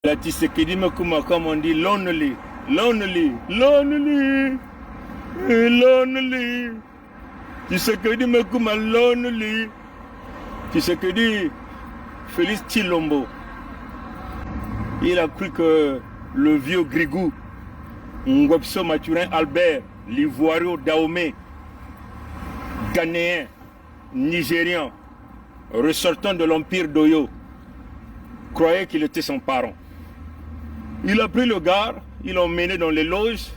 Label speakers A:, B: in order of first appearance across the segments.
A: La Tshisekedi Makuma, comme on dit, lonely, lonely, lonely, lonely. Tshisekedi Makuma, lonely. Tshisekedi Félix Tshilombo. Il a cru que le vieux Grigou, Ngopso Mathurin Albert, l'Ivoirio Dahomey, Ghanéen, Nigérian, ressortant de l'empire d'Oyo, croyait qu'il était son parent. Il a pris le gars, ils l'ont mené dans les loges,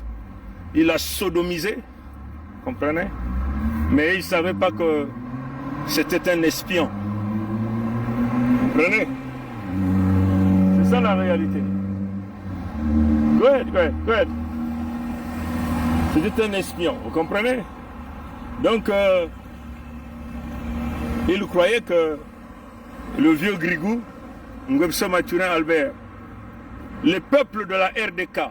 A: il l'a sodomisé, comprenez? Mais il ne savait pas que c'était un espion. Comprenez? C'est ça la réalité. Good, good, good. C'était un espion, vous comprenez? Donc, il croyait que le vieux Grigou, Ngopso Mathurin Albert, les peuples de la RDK,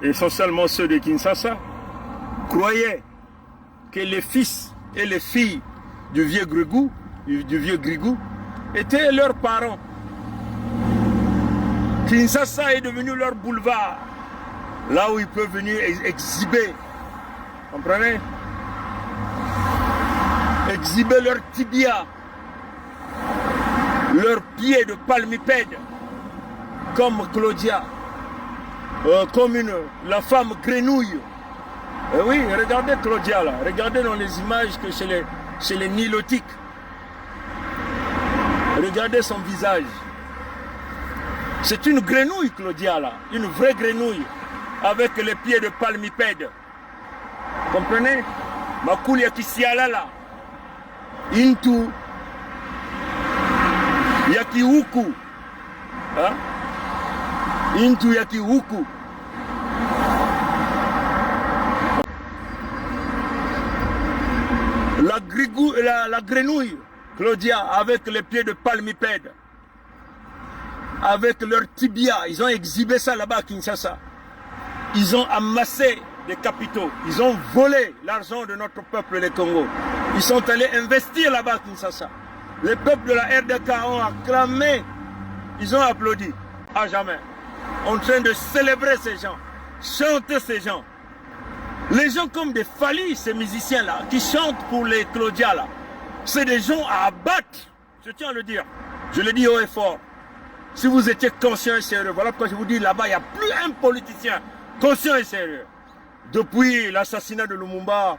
A: essentiellement ceux de Kinshasa, croyaient que les fils et les filles du vieux Grigou, étaient leurs parents. Kinshasa est devenu leur boulevard, là où ils peuvent venir exhiber, comprenez? Exhiber leurs tibias, leurs pieds de palmipèdes, comme Claudia, comme la femme grenouille. Oui, regardez Claudia là, regardez dans les images que chez les Nilotiques. Regardez son visage. C'est une grenouille, Claudia là, une vraie grenouille, avec les pieds de palmipèdes. Comprenez? Makulia Kisiala là, Intu, Yakihuku, hein? Intu Yakihuku. La grenouille, Claudia, avec les pieds de palmipèdes, avec leurs tibias, ils ont exhibé ça là-bas à Kinshasa. Ils ont amassé des capitaux, ils ont volé l'argent de notre peuple, les Congo. Ils sont allés investir là-bas à Kinshasa. Les peuples de la RDK ont acclamé, ils ont applaudi, à jamais. En train de célébrer ces gens, chanter ces gens. Les gens comme des Fali, ces musiciens-là, qui chantent pour les Claudia, là, c'est des gens à abattre. Je tiens à le dire. Je le dis haut et fort. Si vous étiez conscient et sérieux, voilà pourquoi je vous dis là-bas, il n'y a plus un politicien conscient et sérieux. Depuis l'assassinat de Lumumba,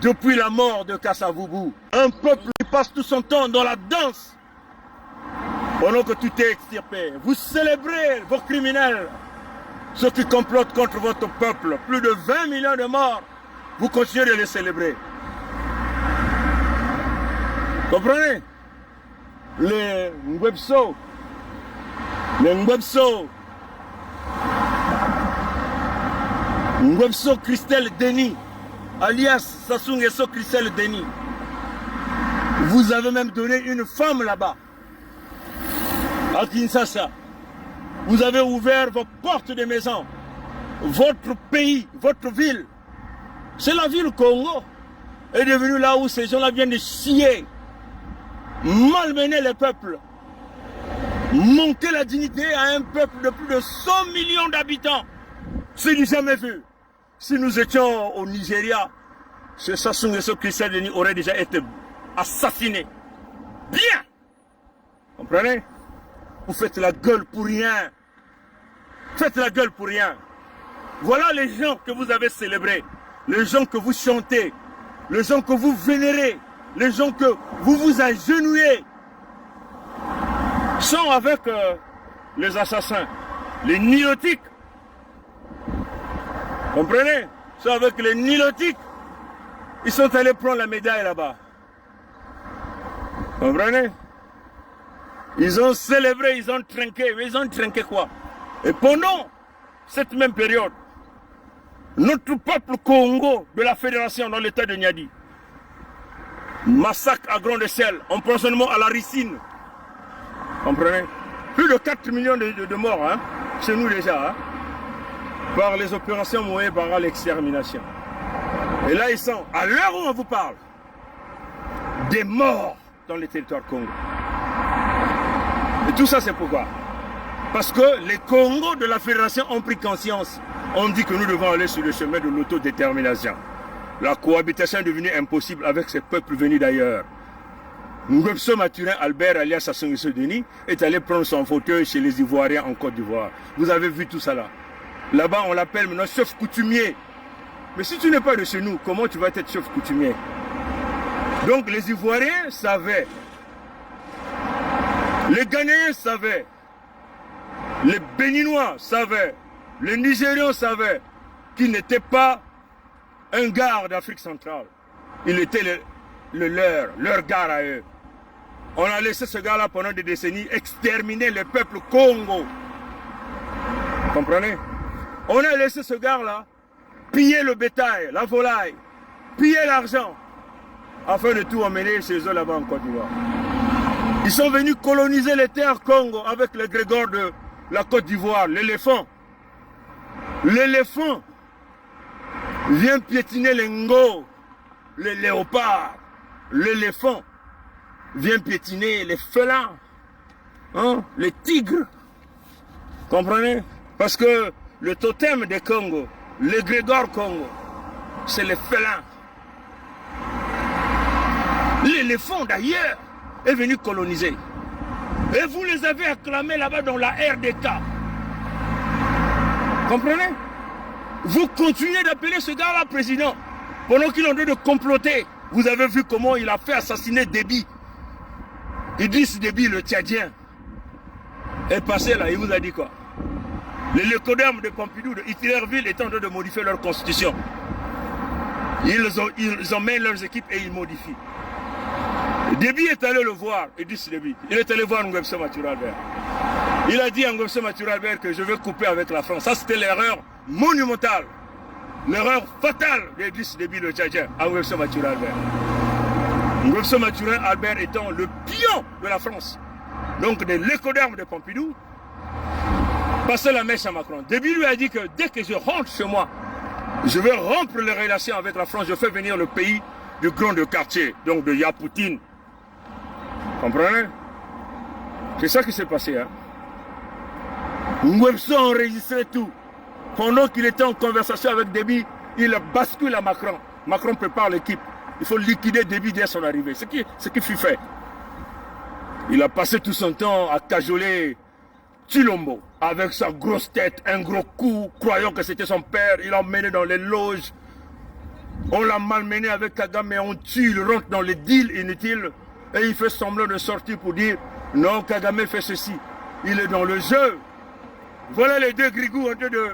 A: depuis la mort de Kassavubu, un peuple qui passe tout son temps dans la danse, pendant que tout est extirpé. Vous célébrez vos criminels, ceux qui complotent contre votre peuple, plus de 20 millions de morts, vous continuez de les célébrer. Comprenez? Les Ngwebso, Ngwebso Christelle Denis, alias Sassou Nguesso Christelle Denis. Vous avez même donné une femme là-bas, à Kinshasa. Vous avez ouvert vos portes de maison, votre pays, votre ville. C'est la ville Congo est devenue là où ces gens-là viennent de scier, malmener les peuples, manquer la dignité à un peuple de plus de 100 millions d'habitants. C'est du jamais vu. Si nous étions au Nigeria, ce Sassou Nguesso Christelle Denis aurait déjà été assassiné. Bien. Comprenez? Vous faites la gueule pour rien. Faites la gueule pour rien. Voilà les gens que vous avez célébrés, les gens que vous chantez, les gens que vous vénérez, les gens que vous vous agenouillez, sont avec les assassins, les nilotiques. Comprenez? Sont avec les nilotiques. Ils sont allés prendre la médaille là-bas. Comprenez? Ils ont célébré, ils ont trinqué. Mais ils ont trinqué quoi? Et pendant cette même période, notre peuple Congo de la Fédération dans l'état de Niadi, massacre à grande échelle, empoisonnement à la ricine. Comprenez? Plus de 4 millions de morts, hein, chez nous déjà, hein, par les opérations moyennes par l'extermination. Et là, ils sont, à l'heure où on vous parle, des morts dans les territoires Congo. Et tout ça, c'est pourquoi? Parce que les Congos de la Fédération ont pris conscience. On dit que nous devons aller sur le chemin de l'autodétermination. La cohabitation est devenue impossible avec ces peuples venus d'ailleurs. Ngwebso Maturin Albert alias Sassou Nguesso Denis est allé prendre son fauteuil chez les Ivoiriens en Côte d'Ivoire. Vous avez vu tout ça là. Là-bas, on l'appelle maintenant chef coutumier. Mais si tu n'es pas de chez nous, comment tu vas être chef coutumier? Donc les Ivoiriens savaient. Les Ghanéens savaient. Les Béninois savaient. Les Nigérians savaient qu'il n'était pas un gars d'Afrique centrale. Il était leur gars à eux. On a laissé ce gars-là pendant des décennies exterminer le peuple Congo. Vous comprenez? On a laissé ce gars-là piller le bétail, la volaille, piller l'argent, afin de tout emmener chez eux là-bas en Côte d'Ivoire. Ils sont venus coloniser les terres Congo avec le Grégor de la Côte d'Ivoire, l'éléphant. L'éléphant vient piétiner les ngos, les léopards. L'éléphant vient piétiner les félins, hein, les tigres. Comprenez? Parce que le totem des Congo, le Grégor Congo, c'est les félins. L'éléphant d'ailleurs est venu coloniser. Et vous les avez acclamés là-bas dans la RDK. Comprenez? Vous continuez d'appeler ce gars-là président pendant qu'il est en train de comploter. Vous avez vu comment il a fait assassiner Déby. Idriss Déby, le Tchadien, est passé là, il vous a dit quoi? Les lécodermes de Pompidou, de Hitlerville, étant en train de modifier leur constitution. Ils emmènent leurs équipes et ils modifient. Déby est allé le voir, Idriss Déby. Il est allé voir Ngwebso Maturin Albert. Il a dit à Ngwebso Maturin Albert que je vais couper avec la France. Ça, c'était l'erreur monumentale. L'erreur fatale d'Idriss Déby, le Tchadien, à Ngwebso Maturin Albert. Ngwebso Maturin Albert étant le pion de la France, donc des lécodermes de Pompidou, passait la mèche à Macron. Déby lui a dit que dès que je rentre chez moi, je vais rompre les relations avec la France, je fais venir le pays du grand de quartier, donc de Yapoutine. Comprenez? C'est ça qui s'est passé. Hein? Ngwebso a enregistré tout. Pendant qu'il était en conversation avec Déby, il bascule à Macron. Macron prépare l'équipe. Il faut liquider Déby dès son arrivée. Ce qui fut fait. Il a passé tout son temps à cajoler Chilombo avec sa grosse tête, un gros coup, croyant que c'était son père. Il l'a emmené dans les loges. On l'a malmené avec Kagame, on tue, il rentre dans les deals inutiles. Et il fait semblant de sortir pour dire non, Kagame fait ceci. Il est dans le jeu. Voilà les deux grigous en train de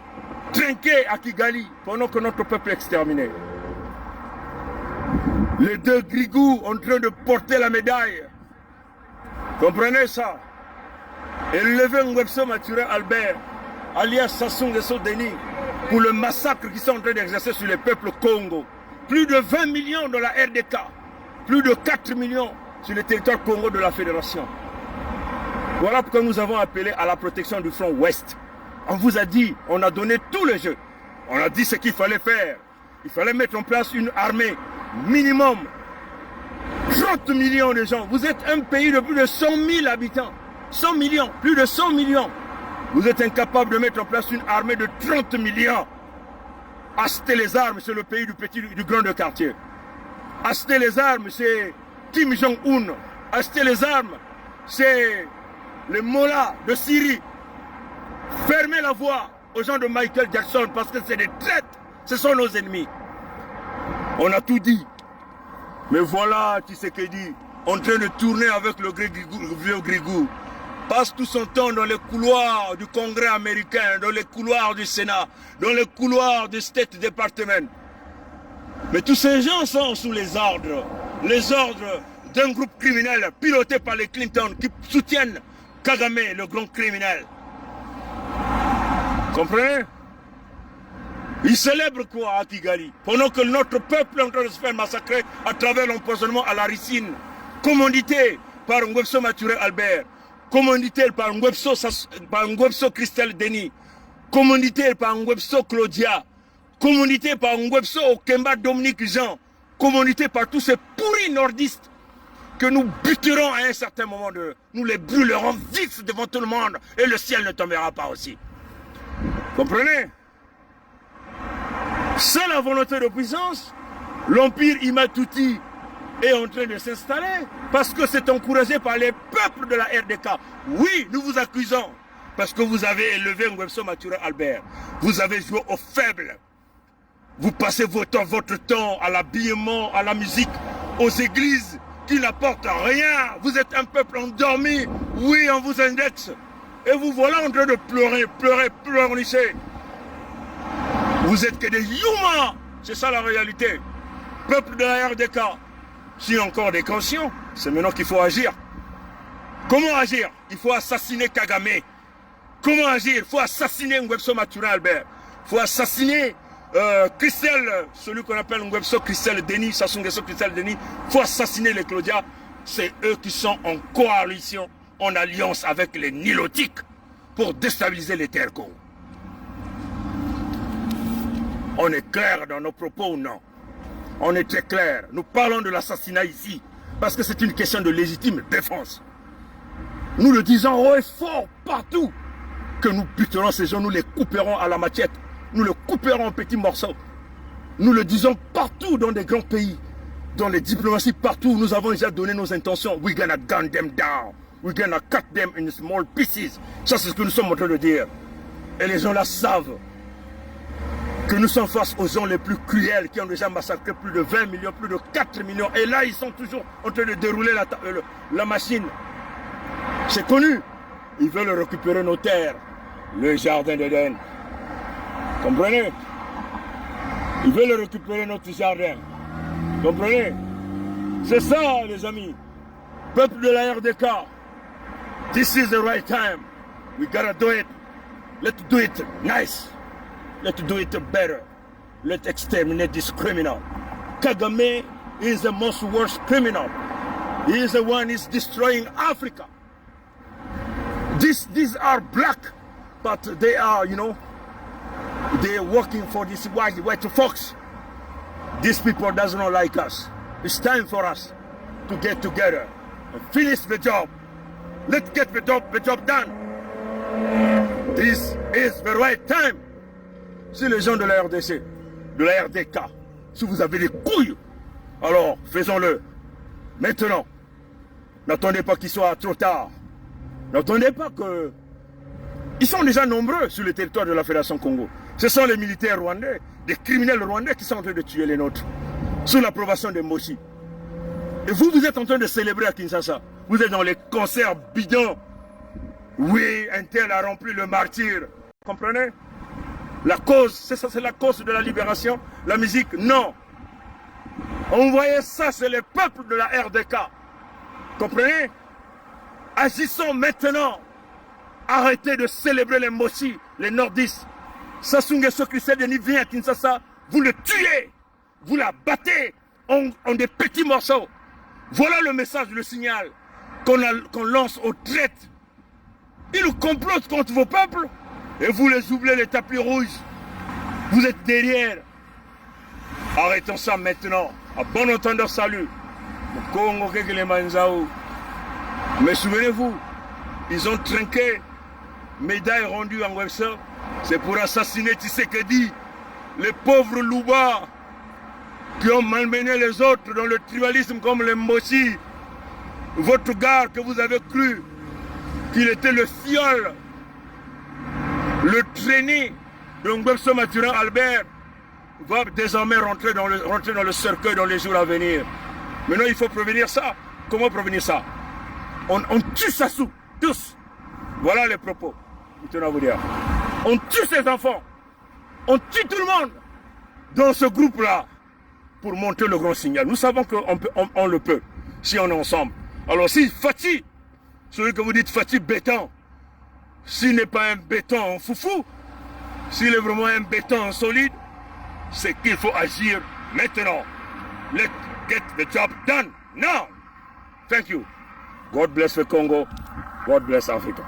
A: trinquer à Kigali pendant que notre peuple est exterminé. Les deux grigous en train de porter la médaille. Comprenez ça? Et lever Ngwebso Maturin Albert, alias Sassou Nguesso Denis, pour le massacre qu'ils sont en train d'exercer sur les peuples Congo. Plus de 20 millions dans la RDK, plus de 4 millions sur le territoire Congo de la Fédération. Voilà pourquoi nous avons appelé à la protection du front Ouest. On vous a dit, on a donné tout le jeu. On a dit ce qu'il fallait faire. Il fallait mettre en place une armée minimum. 30 millions de gens. Vous êtes un pays de plus de 100 000 habitants. 100 millions, plus de 100 millions. Vous êtes incapable de mettre en place une armée de 30 millions. Acheter les armes, c'est le pays du grand de quartier. Acheter les armes, c'est Kim Jong-un. Acheter les armes, c'est les mollahs de Syrie. Fermez la voie aux gens de Michael Jackson parce que c'est des traîtres. Ce sont nos ennemis. On a tout dit. Mais voilà Tshisekedi en train de tourner avec le vieux Grigou. Passe tout son temps dans les couloirs du Congrès américain, dans les couloirs du Sénat, dans les couloirs du State Department. Mais tous ces gens sont sous les ordres d'un groupe criminel piloté par les Clinton qui soutiennent Kagame, le grand criminel. Comprenez? Ils célèbrent quoi à Kigali? Pendant que notre peuple est en train de se faire massacrer à travers l'empoisonnement à la ricine, commandité par Ngwebso Maturin Albert, commandité par Ngwebso Christelle Denis, commandité par Ngwebso Claudia, commandité par Ngwebso Okemba Dominique Jean, commandité par tous ces pourris nordistes que nous buterons à un certain moment, nous les brûlerons vifs devant tout le monde et le ciel ne tombera pas aussi. Comprenez? C'est la volonté de puissance. L'empire Imatouti est en train de s'installer parce que c'est encouragé par les peuples de la RDK. Oui, nous vous accusons parce que vous avez élevé Ngwemso Mature Albert. Vous avez joué aux faibles. Vous passez votre temps à l'habillement, à la musique, aux églises qui n'apportent rien. Vous êtes un peuple endormi. Oui, on vous indexe. Et vous voilà en train de pleurer, pleurnicher. Vous êtes que des humains. C'est ça la réalité. Peuple de la RDK, si encore des conscients, c'est maintenant qu'il faut agir. Comment agir? Il faut assassiner Kagame. Comment agir? Il faut assassiner Ngwemso Mature Albert. Il faut assassiner Christelle, celui qu'on appelle Ngwemso Christelle Denis, Sassou Nguesso Christelle Denis. Il faut assassiner les Claudia. C'est eux qui sont en coalition, en alliance avec les Nilotiques pour déstabiliser les terres Congo. On est clair dans nos propos ou non? On est très clair. Nous parlons de l'assassinat ici parce que c'est une question de légitime défense. Nous le disons haut et fort partout que nous buterons ces gens, nous les couperons à la machette, nous les couperons en petits morceaux. Nous le disons partout dans des grands pays, dans les diplomaties partout. Nous avons déjà donné nos intentions. We're gonna gun them down. We're gonna cut them in small pieces. Ça, c'est ce que nous sommes en train de dire. Et les gens là savent que nous sommes face aux gens les plus cruels qui ont déjà massacré plus de 20 millions, plus de 4 millions. Et là, ils sont toujours en train de dérouler la machine. C'est connu. Ils veulent récupérer nos terres. Le jardin d'Éden. Comprenez? Ils veulent récupérer notre jardin. Comprenez? C'est ça, les amis. Peuple de la RDK. This is the right time. We gotta do it. Let's do it nice. Let's do it better. Let's exterminate this criminal. Kagame is the most worst criminal. He is the one who is destroying Africa. These are black, but they are, you know, they're working for this white fox. These people does not like us. It's time for us to get together and finish the job. Let's get the job done. This is the right time. Si les gens de la RDC, de la RDK, si vous avez des couilles, alors faisons-le. Maintenant, n'attendez pas qu'il soit trop tard. N'attendez pas que... Ils sont déjà nombreux sur le territoire de la Fédération Congo. Ce sont les militaires rwandais, des criminels rwandais qui sont en train de tuer les nôtres. Sous l'approbation de Moshi. Et vous êtes en train de célébrer à Kinshasa. Vous êtes dans les concerts bidons. Oui, un tel a rempli le martyr. Comprenez? La cause, c'est ça, c'est la cause de la libération. La musique, non. On voyait ça, c'est le peuple de la RDK. Comprenez? Agissons maintenant. Arrêtez de célébrer les Moshi, les nordistes. Sassou Nguesso Christelle Denis vient à Kinshasa, vous le tuez. Vous la battez en des petits morceaux. Voilà le message, le signal qu'on lance aux traites. Ils nous complotent contre vos peuples. Et vous les oubliez, les tapis rouges. Vous êtes derrière. Arrêtons ça maintenant. À bon entendeur, salut. Mais souvenez-vous, ils ont trinqué. Médaille rendue en Ngwemso. C'est pour assassiner Tshisekedi. Les pauvres Louba qui ont malmené les autres dans le tribalisme comme les Moshi. Votre gars que vous avez cru qu'il était le fiole, le traîné de Ngwemso Mature Albert va désormais rentrer dans le cercueil dans les jours à venir. Maintenant, il faut prévenir ça. Comment prévenir ça? On tue Sassou, tous. Voilà les propos. Je tenais à vous dire. On tue ses enfants. On tue tout le monde dans ce groupe-là pour monter le grand signal. Nous savons qu'on le peut si on est ensemble. Alors si Fati, celui que vous dites Fati béton, s'il n'est pas un béton en foufou, s'il est vraiment un béton solide, c'est qu'il faut agir maintenant. Let's get the job done now. Thank you. God bless the Congo. God bless Africa.